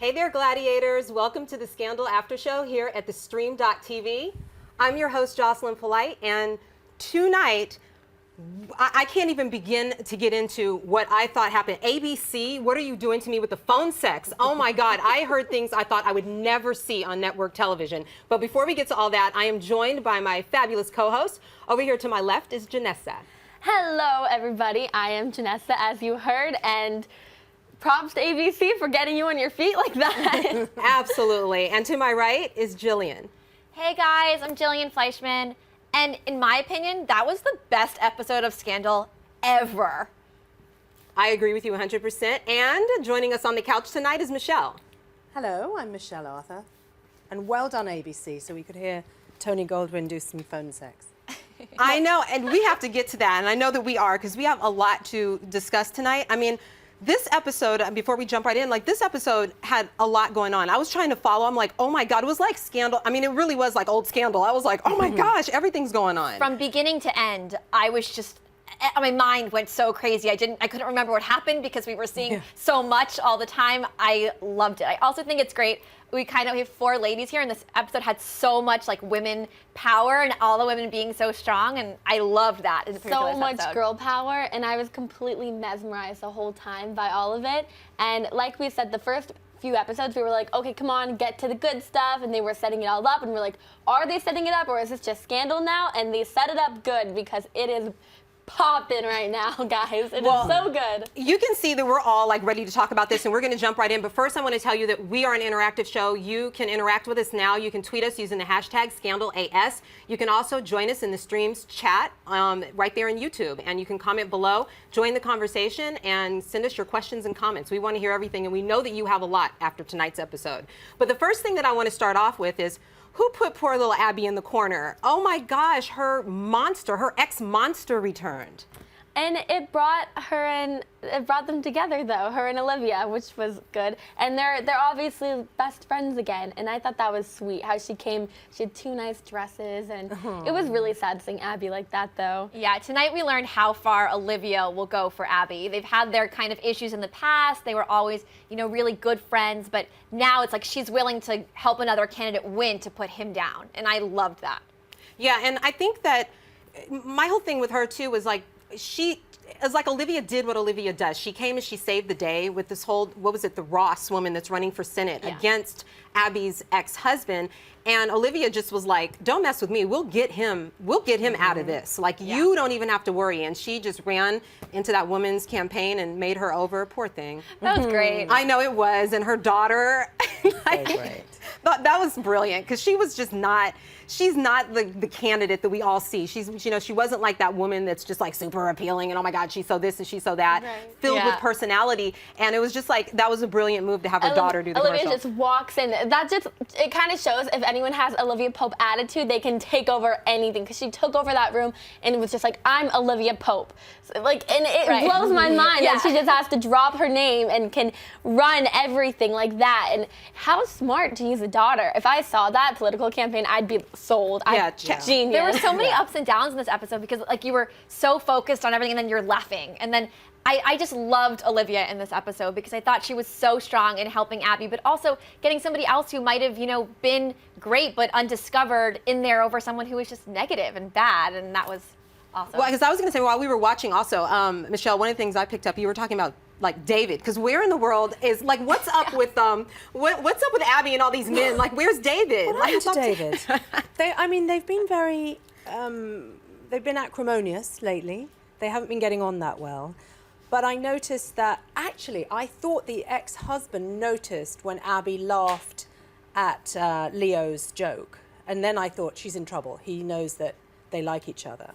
Hey there, gladiators. Welcome to the Scandal After Show here at theStreamtv. I'm your host, Jocelyn Polite, and tonight, I can't even begin to get into what I thought happened. ABC, what are you doing to me with the phone sex? Oh my God, I heard things I thought I would never see on network television. But before we get to all that, I am joined by my fabulous co-host. Over here to my left is Janessa. Hello, everybody. I am Janessa, as you heard, and props to ABC for getting you on your feet like that. Absolutely. And to my right is Jillian. Hey guys, I'm Jillian Fleischman, and in my opinion, that was the best episode of Scandal ever. I agree with you 100%. And joining us on the couch tonight is Michelle. Hello, I'm Michelle Arthur. And well done, ABC, so we could hear Tony Goldwyn do some phone sex. I know, and we have to get to that, and I know that we are, because we have a lot to discuss tonight. I mean, this episode, before we jump right in, like this episode had a lot going on. I was trying to follow. I'm like, oh my God, it was like Scandal. I mean, it really was like old Scandal. I was like, oh my gosh, everything's going on. From beginning to end, I was just, my mind went so crazy. I couldn't remember what happened because we were seeing so much all the time. I loved it. I also think it's great. We have 4 ladies here, and this episode had so much like women power and all the women being so strong, and I loved that. So much girl power, and I was completely mesmerized the whole time by all of it. And like we said, the first few episodes, we were like, okay, come on, get to the good stuff, and they were setting it all up, and we're like, are they setting it up, or is this just Scandal now? And they set it up good, because it is popping right now, guys. It is so good. You can see that we're all like ready to talk about this, and we're going to jump right in. But first, I want to tell you that we are an interactive show. You can interact with us now. You can tweet us using the hashtag ScandalAS. You can also join us in the stream's chat right there in YouTube, and you can comment below, join the conversation, and send us your questions and comments. We want to hear everything, and we know that you have a lot after tonight's episode. But the first thing that I want to start off with is, who put poor little Abby in the corner? Oh my gosh, her ex-monster returned. And it brought them together though, her and Olivia, which was good. And they're obviously best friends again. And I thought that was sweet, how she had 2 nice dresses, and it was really sad seeing Abby like that though. Yeah, tonight we learned how far Olivia will go for Abby. They've had their kind of issues in the past. They were always, really good friends, but now it's like she's willing to help another candidate win to put him down. And I loved that. Yeah, and I think that my whole thing with her too was like, it's like Olivia did what Olivia does. She came and she saved the day with this whole, the Ross woman that's running for Senate against Abby's ex-husband. And Olivia just was like, don't mess with me. We'll get him out of this. Like, you don't even have to worry. And she just ran into that woman's campaign and made her over. Poor thing. That was great. I know it was. And her daughter, Great. that was brilliant, because she was just not, she's not the candidate that we all see. She's, she wasn't like that woman that's just like super appealing and oh my God, she's so this and she's so that, filled with personality. And it was just like, that was a brilliant move to have her daughter do the Olivia commercial. just walks in. It kind of shows if anyone has Olivia Pope attitude, they can take over anything, because she took over that room and was just like, I'm Olivia Pope. So, and it blows my mind that she just has to drop her name and can run everything like that. And how smart to use a daughter. If I saw that political campaign, I'd be sold. Genius. There were so many ups and downs in this episode, because like you were so focused on everything and then you're laughing. And then I just loved Olivia in this episode, because I thought she was so strong in helping Abby, but also getting somebody else who might have, been great but undiscovered in there over someone who was just negative and bad, and that was awesome. Well, because I was going to say, while we were watching also, Michelle, one of the things I picked up, you were talking about like David, because where in the world is, like, what's up with what's up with Abby and all these men? Like, where's David? What happened to David? They've been very, they've been acrimonious lately. They haven't been getting on that well. But I noticed that, actually, I thought the ex-husband noticed when Abby laughed at Leo's joke. And then I thought, she's in trouble. He knows that they like each other.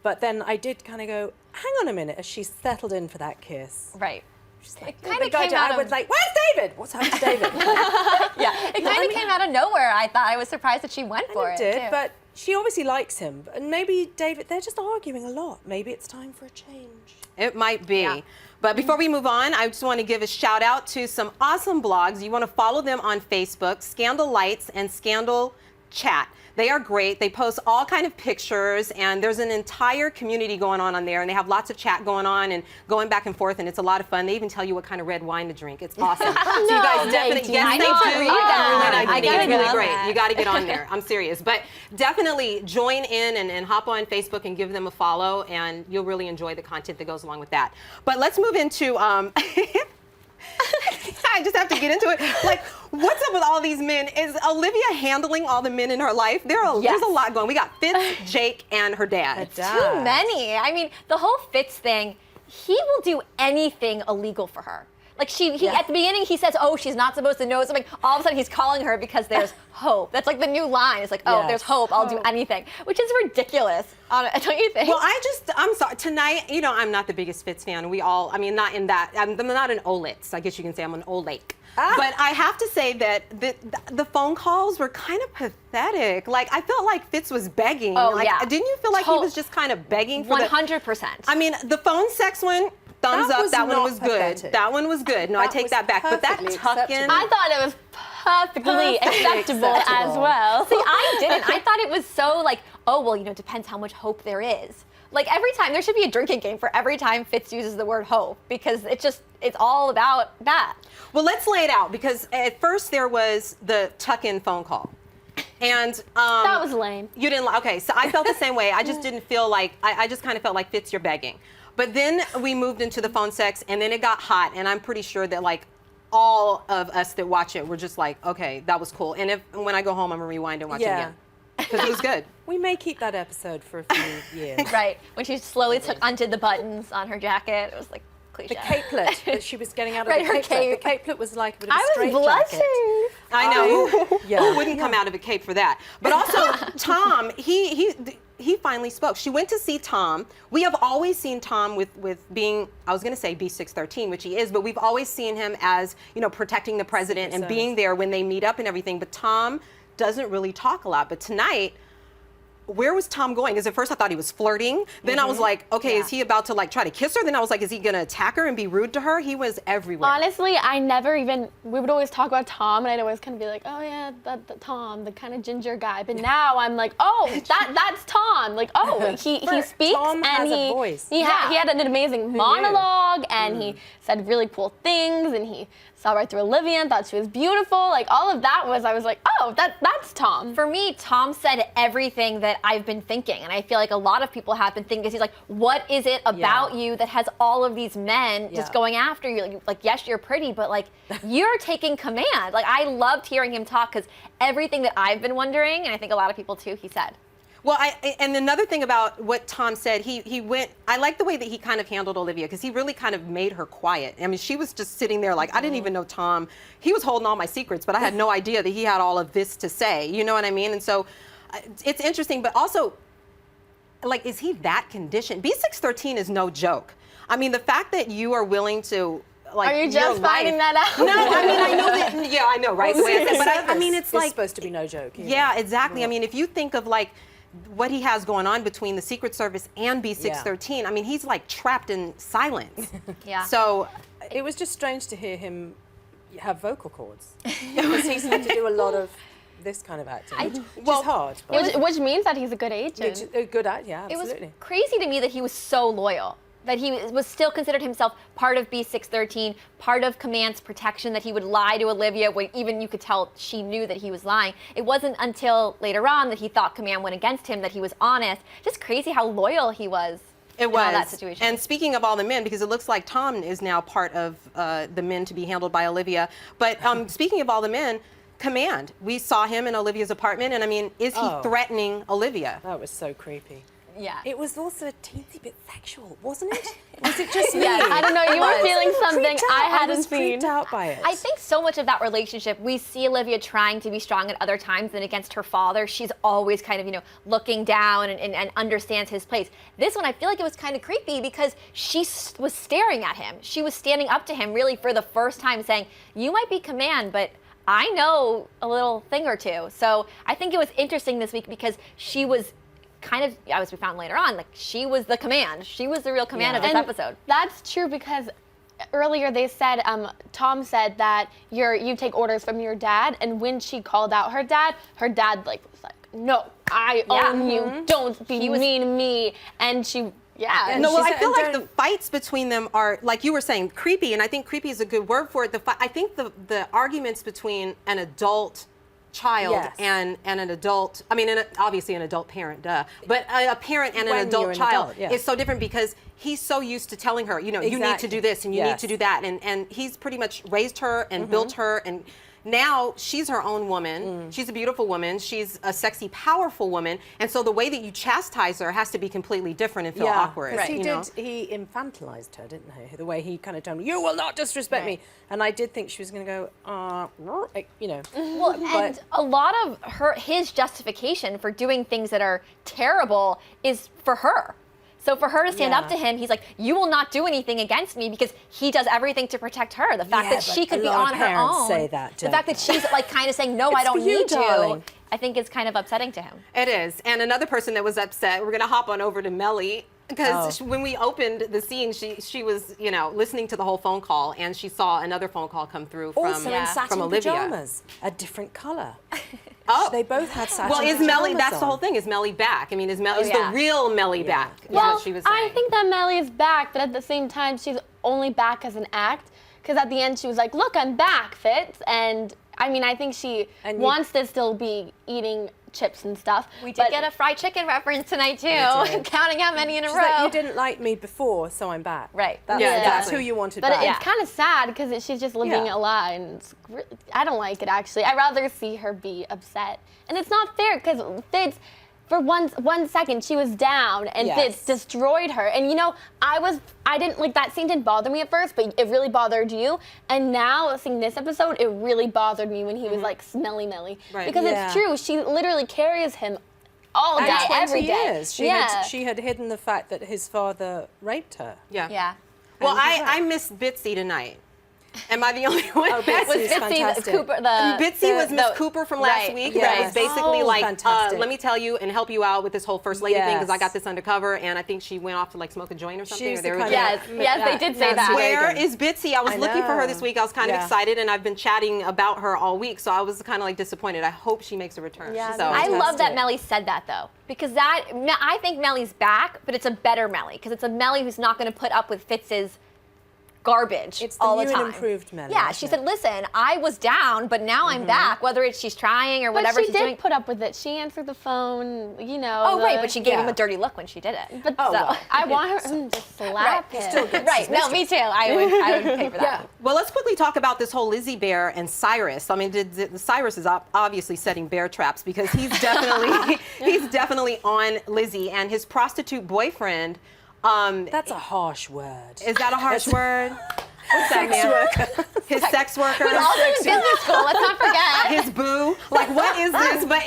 But then I did kind of go, hang on a minute, as she settled in for that kiss. Right. She's like, it kind of came out of... I was like, where's David? What's happened to David? It kind of came out of nowhere. I thought, I was surprised that she went for it, too. But she obviously likes him. And maybe David, they're just arguing a lot. Maybe it's time for a change. It might be. Yeah. But before we move on, I just want to give a shout out to some awesome blogs. You want to follow them on Facebook, Scandal Lights and Scandal Chat. They are great. They post all kind of pictures, and there's an entire community going on there, and they have lots of chat going on and going back and forth, and it's a lot of fun. They even tell you what kind of red wine to drink. It's awesome. So you guys definitely, yes, they do. It's really great. You got to get on there. I'm serious. But definitely join in and hop on Facebook and give them a follow, and you'll really enjoy the content that goes along with that. But let's move into I just have to get into it. Like, what's up with all these men? Is Olivia handling all the men in her life? There's a lot going. We got Fitz, Jake, and her dad. Too many. I mean, the whole Fitz thing, he will do anything illegal for her. Like he at the beginning he says, oh, she's not supposed to know something. All of a sudden he's calling her because there's hope. That's like the new line. It's like, oh, there's hope. I'll do anything, which is ridiculous. Don't you think? Well, I'm sorry. Tonight, I'm not the biggest Fitz fan. We all, not in that. I'm not an Olitz. I guess you can say I'm an Olake. But I have to say that the phone calls were kind of pathetic. Like, I felt like Fitz was begging. Oh, yeah. Didn't you feel like he was just kind of begging for 100%. I mean, the phone sex one, thumbs up. That one was pathetic. good. That one was good. No, I take that back. But that tuck-in. I thought it was perfectly acceptable as well. See, I didn't. I thought it was so like, oh, well, it depends how much hope there is. Like every time, there should be a drinking game for every time Fitz uses the word hope, because it's all about that. Well, let's lay it out, because at first there was the tuck-in phone call. And that was lame. You didn't okay, so I felt the same way. I just didn't feel like I just kind of felt like, Fitz, you're begging. But then we moved into the phone sex, and then it got hot, and I'm pretty sure that like all of us that watch it were just like, okay, that was cool. And when I go home, I'm gonna rewind and watch it again, because it was good. We may keep that episode for a few years. Right, when she slowly undid the buttons on her jacket, it was like cliche. The capelet that she was getting out of Right, the her capelet. cape. The capelet was like a bit of a I straight was blushing. jacket. I know. Yeah. Who wouldn't come out of a cape for that? But also, Tom, he finally spoke. She went to see Tom. We have always seen Tom with being, I was going to say B613, which he is, but we've always seen him as, protecting the president and being there when they meet up and everything. But Tom doesn't really talk a lot. But tonight, where was Tom going? Because at first I thought he was flirting. Then I was like, okay, is he about to like try to kiss her? Then I was like, is he gonna attack her and be rude to her? He was everywhere. Honestly, we would always talk about Tom, and I'd always kind of be like, oh yeah, that Tom, the kind of ginger guy. But now I'm like, oh, that's Tom. Like, oh, he speaks, Tom and has a voice. he had an amazing monologue, and he said really cool things, and he saw right through Olivia and thought she was beautiful. Like all of that I was like, oh, that's Tom. For me, Tom said everything that I've been thinking, and I feel like a lot of people have been thinking. He's like, what is it about you that has all of these men just going after you? Like, yes, you're pretty, but like, you're taking command. Like, I loved hearing him talk, because everything that I've been wondering, and I think a lot of people too, he said. Well, and another thing about what Tom said, he went, I like the way that he kind of handled Olivia, because he really kind of made her quiet. I mean, she was just sitting there like, I didn't even know Tom, he was holding all my secrets, but I had no idea that he had all of this to say, you know what I mean? And so it's interesting, but also, like, is he that conditioned? B613 is no joke. I mean, the fact that you are willing to, like, are you just finding that out? No, I mean, I know that, yeah, I know, right? The way I said, but I mean, it's like, supposed to be no joke. Yeah, exactly. I mean, if you think of like what he has going on between the Secret Service and B613, I mean, he's like trapped in silence. Yeah. So it was just strange to hear him have vocal cords, because he's had to do a lot of this kind of acting, which is hard. Which means that he's a good agent. Good at, absolutely. It was crazy to me that he was so loyal, that he was still considered himself part of B613, part of Command's protection, that he would lie to Olivia when even you could tell she knew that he was lying. It wasn't until later on that he thought Command went against him that he was honest. Just crazy how loyal he was. It was. In all that situation. And speaking of all the men, because it looks like Tom is now part of the men to be handled by Olivia. But speaking of all the men, Command, we saw him in Olivia's apartment, and I mean, is he threatening Olivia? That was so creepy. Yeah. It was also a teensy bit sexual, wasn't it? Was it just me? I don't know. You were feeling something I hadn't was seen. Freaked out by it. I think so much of that relationship, we see Olivia trying to be strong at other times, and against her father, she's always kind of, looking down and understands his place. This one, I feel like it was kind of creepy, because she was staring at him. She was standing up to him really for the first time, saying, you might be Command, but I know a little thing or two. So I think it was interesting this week, because she was kind of, as we found later on, like, she was the Command. She was the real Command of this episode. That's true, because earlier they said, Tom said that you take orders from your dad, and when she called out her dad like was like, no, I own you, don't be mean to me, and she. Yeah. No, well, I feel like the fights between them are, like you were saying, creepy, and I think creepy is a good word for it. I think the arguments between an adult child and an adult, I mean, obviously an adult parent, but a parent and an adult child is so different because he's so used to telling her, you know, you need to do this and you need to do that, and he's pretty much raised her and built her, and now she's her own woman. She's a beautiful woman. She's a sexy, powerful woman. And so the way that you chastise her has to be completely different and feel awkward. Right. He infantilized her, didn't he? The way he kind of told me, you will not disrespect me. And I did think she was going to go, you know. Well, and a lot of his justification for doing things that are terrible is for her. So for her to stand up to him, he's like, you will not do anything against me, because he does everything to protect her. The fact that she could be on her own. Say that, the fact that she's like kind of saying, no, I don't need you, I think is kind of upsetting to him. It is. And another person that was upset, we're going to hop on over to Mellie. Because when we opened the scene, she was, you know, listening to the whole phone call, and she saw another phone call come through from Olivia. Pajamas, a different color. They both had satin Well, is pajamas Mellie? That's on. the whole thing. Is Mellie back? I mean, is the real Mellie back? Is Well, what she was saying. I think that Mellie is back, but at the same time, she's only back as an act. Because at the end, she was like, "Look, I'm back, Fitz," and I mean, I think she wants to still be eating chips and stuff. We did get a fried chicken reference tonight too, counting how many in a row. Like, you didn't like me before, so I'm back. Right. That's who you wanted but back. It's kind of sad because she's just living a lie, and it's really, I don't like it actually. I'd rather see her be upset, and it's not fair because Fitz, for one second she was down and Fitz destroyed her, and you know I didn't like that scene. Didn't bother me at first, but it really bothered you, and now seeing this episode, it really bothered me when he was like smelly Mellie, because it's true, she literally carries him all day, every day. Years. She had hidden the fact that his father raped her. Yeah. Well, I miss Bitsy tonight. Am I the only one? Oh, Bitsy's fantastic. Bitsy was Miss Cooper from last week. That was basically let me tell you and help you out with this whole first lady thing, because I got this undercover, and I think she went off to like smoke a joint or something. Yes, they did say that. Where is Bitsy? I was looking for her this week. I was kind of excited, and I've been chatting about her all week, so I was kind of like disappointed. I hope she makes a return. Yeah, so. I love that Mellie said that though, because I think Mellie's back, but it's a better Mellie, because it's a Mellie who's not going to put up with Fitz's garbage all the time. It's the new and improved Mellie. Yeah, she said, listen, I was down, but now I'm back, whether it's she's trying or whatever she's doing. She did put up with it. She answered the phone, you know. Oh, right, but she gave him a dirty look when she did it. But I want her to just slap him. Still good. Right, no, me too. I would pay for that. Well, let's quickly talk about this whole Lizzie Bear and Cyrus. I mean, Cyrus is obviously setting bear traps, because he's definitely on Lizzie, and his prostitute boyfriend. That's a harsh word. Is that a harsh word? What's that, man? His sex worker. But also in business school, let's not forget. His boo. Like, what is this? But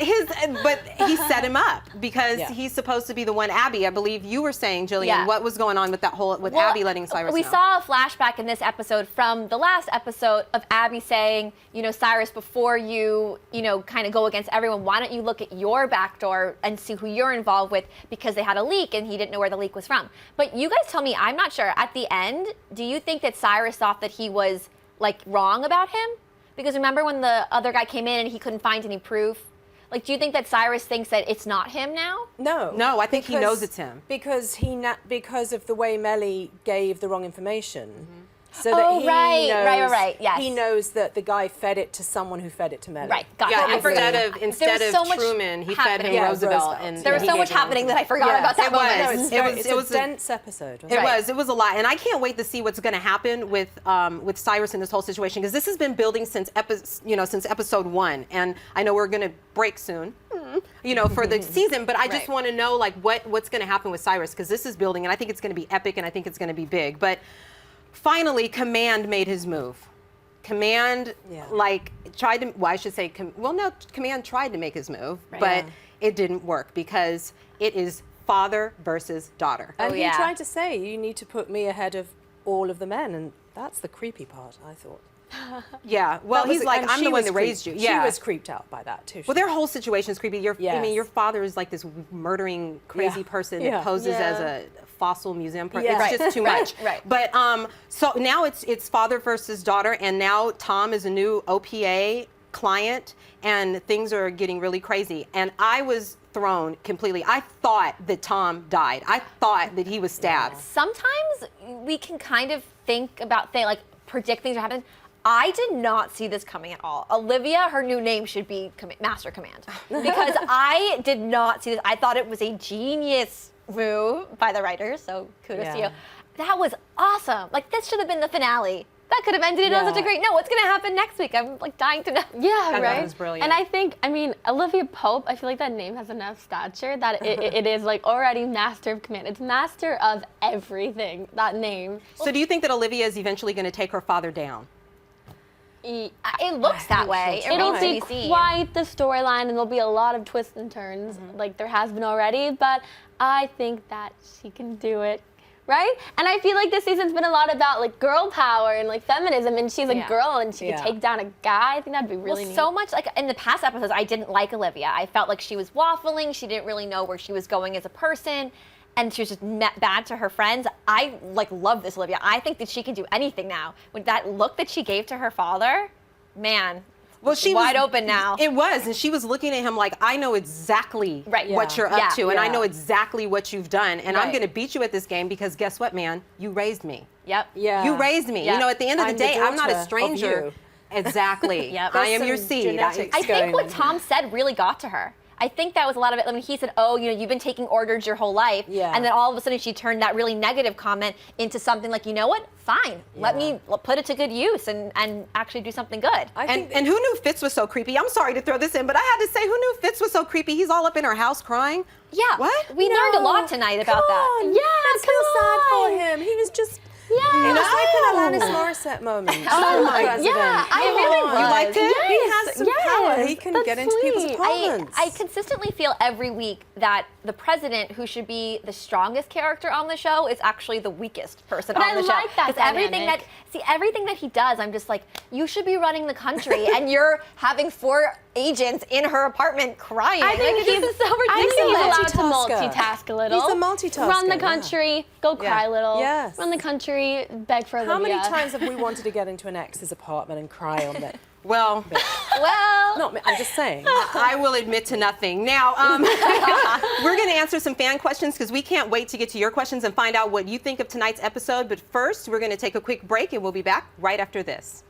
he set him up because he's supposed to be the one. Abby, I believe you were saying, Jillian, what was going on with that whole, Abby letting Cyrus know? We saw a flashback in this episode from the last episode of Abby saying, you know, Cyrus, before you kind of go against everyone, why don't you look at your back door and see who you're involved with, because they had a leak and he didn't know where the leak was from. But you guys tell me, I'm not sure. At the end, do you think that Cyrus thought that he was like wrong about him? Because remember when the other guy came in and he couldn't find any proof? Like, do you think that Cyrus thinks that it's not him now? No, I think he knows it's him. Because of the way Mellie gave the wrong information. So that right, yes. He knows that the guy fed it to someone who fed it to Mellie. Right, got it. Instead so of Truman, he fed him Roosevelt. Roosevelt. And there was so much happening that I forgot about that moment. It was a dense episode. It was a lot, and I can't wait to see what's going to happen with Cyrus in this whole situation, because this has been building since episode 1, and I know we're going to break soon, for the season, but I just want to know like what's going to happen with Cyrus, because this is building, and I think it's going to be epic, and I think it's going to be big, but. Finally, Command made his move. Command, Command tried to make his move, but it didn't work, because it is father versus daughter. And he tried to say, you need to put me ahead of all of the men, and that's the creepy part, I thought. Yeah. Well, he's like, I'm the one that raised you. Yeah. She was creeped out by that too. Well, their whole situation is creepy. I mean, your father is like this murdering, crazy person that poses as a fossil museum person. It's just too much. Right. But so now it's father versus daughter, and now Tom is a new OPA client, and things are getting really crazy. And I was thrown completely. I thought that Tom died. I thought that he was stabbed. Sometimes we can kind of think about things, like predict things are happening. I did not see this coming at all. Olivia, her new name should be Master Command, because I did not see this. I thought it was a genius move by the writers, so kudos to you. That was awesome. Like, this should have been the finale. That could have ended it on such a great note. What's going to happen next week? I'm like dying to know. Yeah, right. That was brilliant. And I think, I mean, Olivia Pope, I feel like that name has enough stature that it is like already Master of Command. It's master of everything, that name. So do you think that Olivia is eventually going to take her father down? It looks that way. It'll be quite the storyline, and there'll be a lot of twists and turns, like there has been already, but I think that she can do it. Right? And I feel like this season's been a lot about like girl power and like feminism, and she's a girl and she could take down a guy. I think that'd be really neat. So much, like in the past episodes, I didn't like Olivia. I felt like she was waffling. She didn't really know where she was going as a person, and she was just bad to her friends. I like love this Olivia. I think that she can do anything now. With that look that she gave to her father, man. Well, she wide was open now. It was, and she was looking at him like, I know exactly what you're up to, and I know exactly what you've done, and I'm going to beat you at this game because guess what, man? You raised me. Yep. Yeah. You raised me. You know, at the end of the day, I'm not a stranger. You. Exactly. I am your seed. I think what Tom said really got to her. I think that was a lot of it. I mean, he said, oh, you know, you've been taking orders your whole life. Yeah. And then all of a sudden she turned that really negative comment into something like, you know what? Fine. Let me put it to good use and actually do something good. And who knew Fitz was so creepy? I'm sorry to throw this in, but I had to say, who knew Fitz was so creepy? He's all up in her house crying. Yeah. What? We learned a lot tonight about that. Yeah, come sad for him. He was just... Yeah. It was like an Alanis Morissette moment. Oh my God. Yeah, I really was. You liked it? He has some power. He can get into people's apartments. I consistently feel every week that the president, who should be the strongest character on the show, is actually the weakest person on the show. I like that dynamic. Everything that he does, I'm just like, you should be running the country, and you're having 4 agents in her apartment crying. I think he's so ridiculous. I think he's allowed to multitask a little. He's a multitasker. Run the country, go cry a little. Yes. Run the country, beg for Olivia. How many times have we wanted to get into an ex's apartment and cry on it? Well, not me, I'm just saying. I will admit to nothing. Now, we're going to answer some fan questions because we can't wait to get to your questions and find out what you think of tonight's episode. But first, we're going to take a quick break, and we'll be back right after this.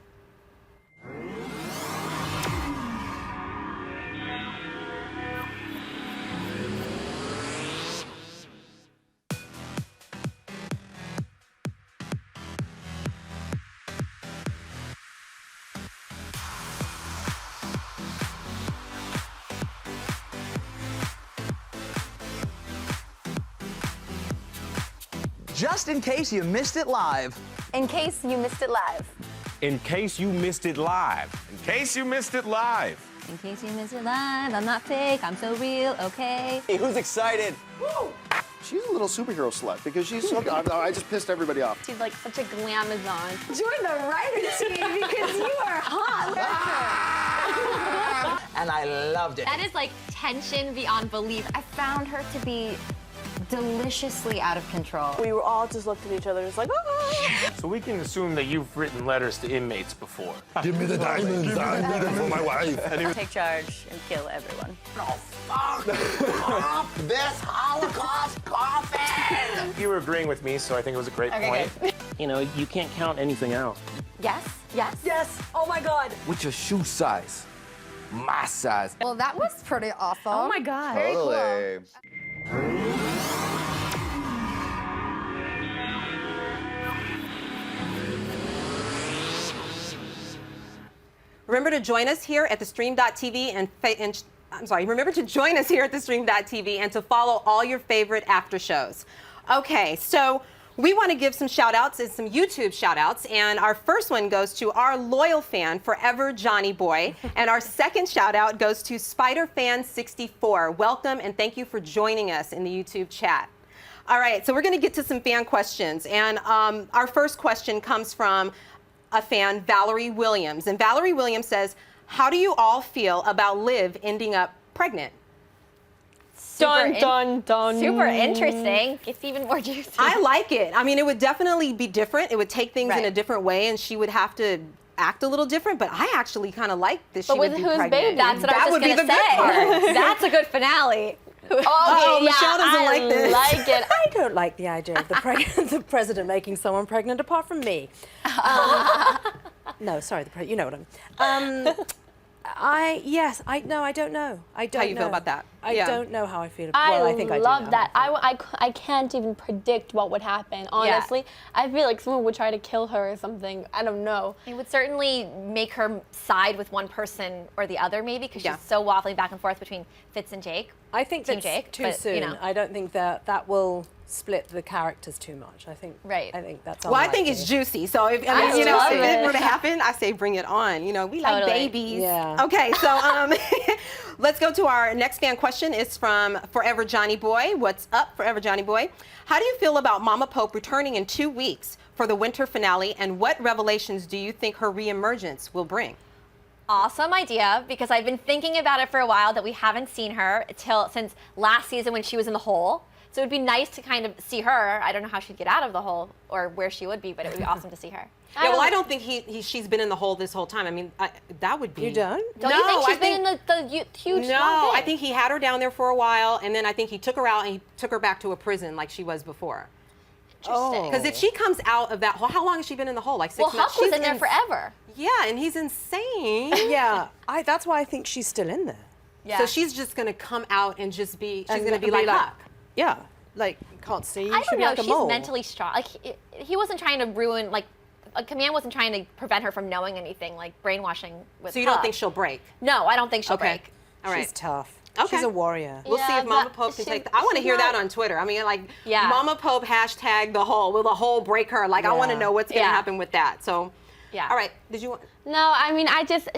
Just in case you missed it live. In case you missed it live. In case you missed it live. In case you missed it live. In case you missed it live, I'm not fake, I'm so real, okay? Hey, who's excited? Woo! She's a little superhero slut because she's so. I just pissed everybody off. She's like such a glamazon. Join the writer team because you are hot. And I loved it. That is like tension beyond belief. I found her to be deliciously out of control. We were all just looked at each other, just like, ah. So we can assume that you've written letters to inmates before. Give me the diamonds. I need them for my wife. Take charge and kill everyone. This Holocaust coffin! You were agreeing with me, so I think it was a great point. You know, you can't count anything out. Yes, yes. Yes, oh my God. With your shoe size. My size. Well, that was pretty awful. Oh my God. Very cool. Remember to join us here at theStream.tv remember to join us here at theStream.tv and to follow all your favorite after shows. Okay, so we want to give some shout outs and some YouTube shout outs, and our first one goes to our loyal fan, Forever Johnny Boy, and our second shout out goes to SpiderFan64. Welcome and thank you for joining us in the YouTube chat. All right, so we're going to get to some fan questions, and our first question comes from a fan, Valerie Williams. And Valerie Williams says, how do you all feel about Liv ending up pregnant? Dun, dun, dun. Super interesting. It's even more juicy. I like it. I mean, it would definitely be different. It would take things in a different way, and she would have to act a little different, but I actually kind of like this. But she with would be whose pregnant. baby? That's what that I was would just be the gonna good part. say. That's a good finale. Oh, yeah, Michelle doesn't like this. Like it. I don't like the idea of the president making someone pregnant apart from me. No, sorry, you know what I'm. I don't know. I don't know. How you feel about that? I Yeah. don't know how I feel. Well, I think I do love know that. how I feel. I can't even predict what would happen. Honestly, I feel like someone would try to kill her or something. I don't know. It would certainly make her side with one person or the other, maybe, because she's so waffling back and forth between Fitz and Jake. I think Team that's Jake, too but, soon. you know. I don't think that will split the characters too much. I think. Right. I think that's. Well, I think it's juicy. So if you know, if it were to happen, I say bring it on. You know, we like babies. Yeah. Okay, so let's go to our next fan question. It's from Forever Johnny Boy. What's up, Forever Johnny Boy? How do you feel about Mama Pope returning in 2 weeks for the winter finale, and what revelations do you think her reemergence will bring? Awesome idea, because I've been thinking about it for a while that we haven't seen her since last season when she was in the hole. So it would be nice to kind of see her. I don't know how she'd get out of the hole or where she would be, but it would be awesome to see her. Yeah, well, I don't think she's been in the hole this whole time. I mean, that would be. You don't? Don't you think she's been in the huge? No, I think he had her down there for a while, and then I think he took her out and he took her back to a prison like she was before. Interesting. Because if she comes out of that hole, how long has she been in the hole? Like 6 months? Well, Huck was in there forever. Yeah, and he's insane. Yeah, that's why I think she's still in there. Yeah. So she's just gonna come out and just be. She's gonna be like Huck. Yeah, like can't see. I Should don't be know. like a She's mole. mentally strong. Like he wasn't trying to ruin. Like a command wasn't trying to prevent her from knowing anything. Like brainwashing with. So you don't Huck. think she'll break? No, I don't think she'll Okay. break. All right. She's tough. Okay. She's a warrior. We'll see if Mama Pope can take. I want to hear that on Twitter. I mean, like, Mama Pope hashtag the hole. Will the hole break her? Like, I want to know what's going to happen with that. So, yeah. All right. Did you want? No, I mean,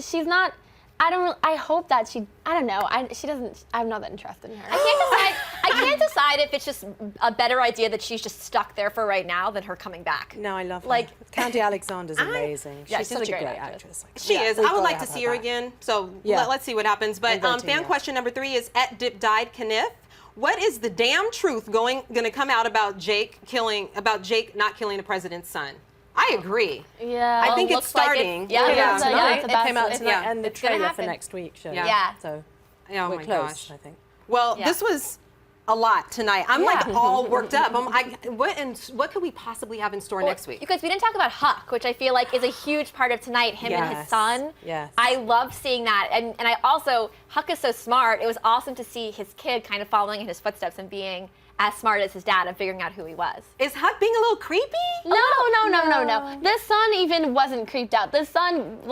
she's not. I hope that I don't know. She doesn't. I'm not that interested in her. I can't decide if it's just a better idea that she's just stuck there for right now than her coming back. No, I love her. Like Candy Alexander's amazing. Yeah, she's she's such a a great great actress. actress. She is. we've I would gotta like to have see her back. again. So Yeah. let's see what happens. But I'm voting, fan yeah. question number 3 is @DipDiedKniff. What is the damn truth going to come out about Jake not killing the president's son? I agree. Yeah. I think it's looks like starting. it came out tonight. It came out tonight, yeah. and the It's gonna trailer for happen. next week showed. Yeah. So Oh we're my close, gosh. I think. Well, Yeah. this was a lot tonight. I'm like all worked up. What could we possibly have in store next week? You guys, we didn't talk about Huck, which I feel like is a huge part of tonight. Him and his Yes. son. Yes. I love seeing that, and I also Huck is so smart. It was awesome to see his kid kind of following in his footsteps and being as smart as his dad and figuring out who he was. Is Huck being a little creepy? No. The son even wasn't creeped out. The son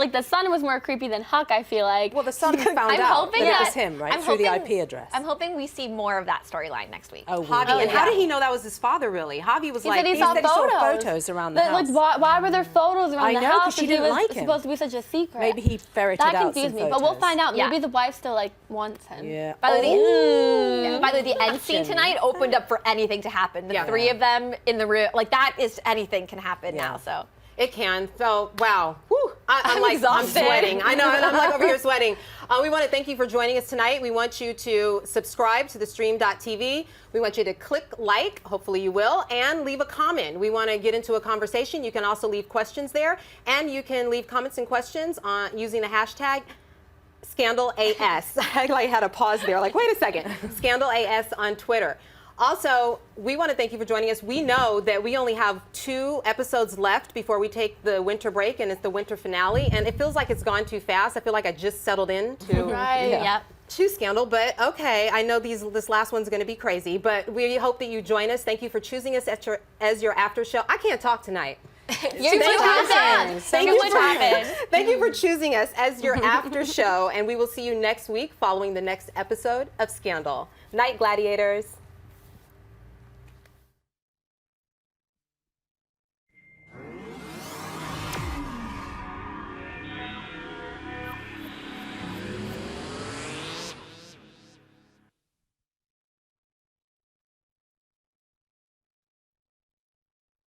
was more creepy than Huck, I feel like. Well, the son found I'm out hoping that it that was him, right? I'm Through the hoping- IP address. I'm hoping we see more of that storyline next week. Oh, Javi. And how did he know that was his father, really? Javi was He like, said he saw said he saw photos. photos around the house. Like, why were there photos around I the know, 'cause house? she if didn't it was like him. supposed to be such a secret. Maybe he ferreted that out confused some me, but we'll photos. find out. Yeah. Maybe the wife still wants him. Yeah. By the way, Oh, by the way, the end scene tonight opened up for anything to happen. The three of them in the room, like that is anything can happen now. So it can. So, wow. Whew. I'm like, exhausted. I'm sweating. I know, and I'm like over here sweating. We want to thank you for joining us tonight. We want you to subscribe to theStream.tv. We want you to click like, hopefully you will, and leave a comment. We want to get into a conversation. You can also leave questions there, and you can leave comments and questions using the hashtag ScandalAS. I like had a pause there, like, wait a second. ScandalAS on Twitter. Also, we want to thank you for joining us. We know that we only have 2 episodes left before we take the winter break, and it's the winter finale, and it feels like it's gone too fast. I feel like I just settled in to Scandal, but okay, I know this last one's going to be crazy, but we hope that you join us. Thank you for choosing us as your after show. I can't talk tonight. you're talking. Thank you for choosing us as your after show, and we will see you next week following the next episode of Scandal. Night, Gladiators.